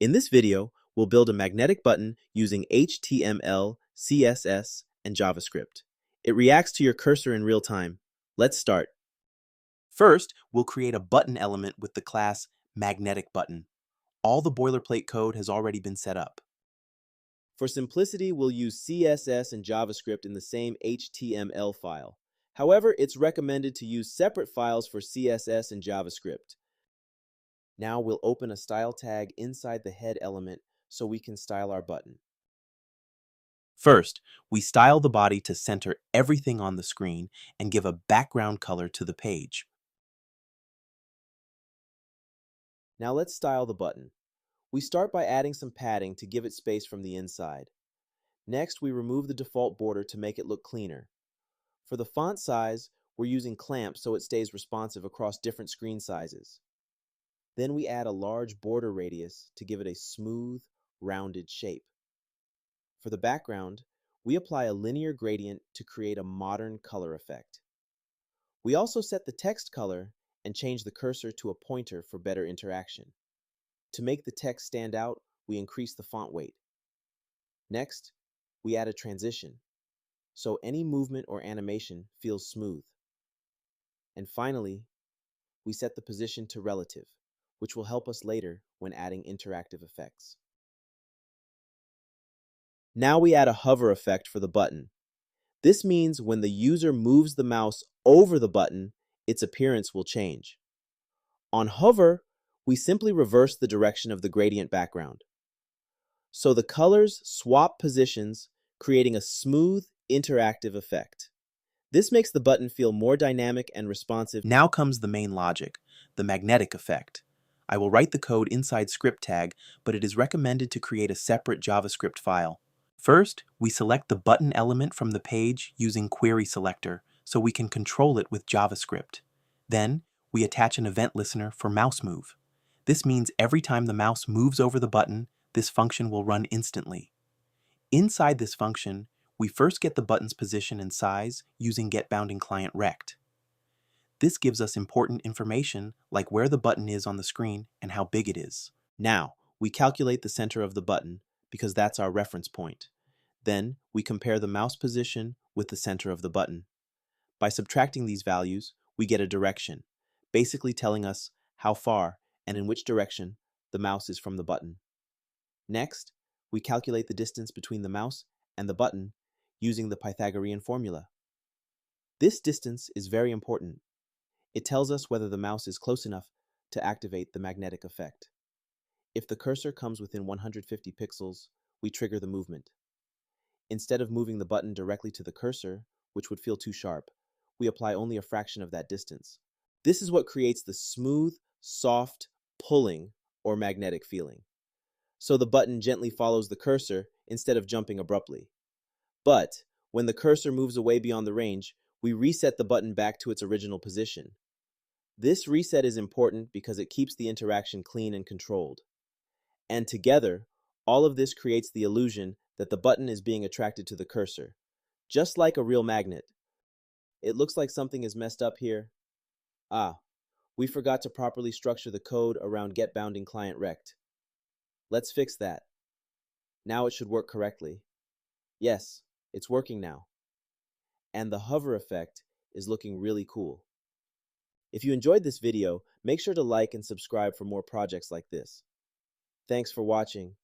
In this video, we'll build a magnetic button using HTML, CSS, and JavaScript. It reacts to your cursor in real time. Let's start. First, we'll create a button element with the class magnetic button. All the boilerplate code has already been set up. For simplicity, we'll use CSS and JavaScript in the same HTML file. However, it's recommended to use separate files for CSS and JavaScript. Now we'll open a style tag inside the head element so we can style our button. First, we style the body to center everything on the screen and give a background color to the page. Now let's style the button. We start by adding some padding to give it space from the inside. Next, we remove the default border to make it look cleaner. For the font size, we're using clamps so it stays responsive across different screen sizes. Then we add a large border radius to give it a smooth, rounded shape. For the background, we apply a linear gradient to create a modern color effect. We also set the text color and change the cursor to a pointer for better interaction. To make the text stand out, we increase the font weight. Next, we add a transition, so any movement or animation feels smooth. And finally, we set the position to relative, which will help us later when adding interactive effects. Now we add a hover effect for the button. This means when the user moves the mouse over the button, its appearance will change. On hover, we simply reverse the direction of the gradient background. So the colors swap positions, creating a smooth, interactive effect. This makes the button feel more dynamic and responsive. Now comes the main logic, the magnetic effect. I will write the code inside script tag, but it is recommended to create a separate JavaScript file. First, we select the button element from the page using query selector, so we can control it with JavaScript. Then, we attach an event listener for mouse move. This means every time the mouse moves over the button, this function will run instantly. Inside this function, we first get the button's position and size using getBoundingClientRect. This gives us important information like where the button is on the screen and how big it is. Now, we calculate the center of the button because that's our reference point. Then, we compare the mouse position with the center of the button. By subtracting these values, we get a direction, basically telling us how far and in which direction the mouse is from the button. Next, we calculate the distance between the mouse and the button using the Pythagorean formula. This distance is very important. It tells us whether the mouse is close enough to activate the magnetic effect. If the cursor comes within 150 pixels, we trigger the movement. Instead of moving the button directly to the cursor, which would feel too sharp, we apply only a fraction of that distance. This is what creates the smooth, soft, pulling, or magnetic feeling. So the button gently follows the cursor instead of jumping abruptly. But when the cursor moves away beyond the range, we reset the button back to its original position. This reset is important because it keeps the interaction clean and controlled. And together, all of this creates the illusion that the button is being attracted to the cursor, just like a real magnet. It looks like something is messed up here. We forgot to properly structure the code around getBoundingClientRect. Let's fix that. Now it should work correctly. Yes, it's working now. And the hover effect is looking really cool. If you enjoyed this video, make sure to like and subscribe for more projects like this. Thanks for watching.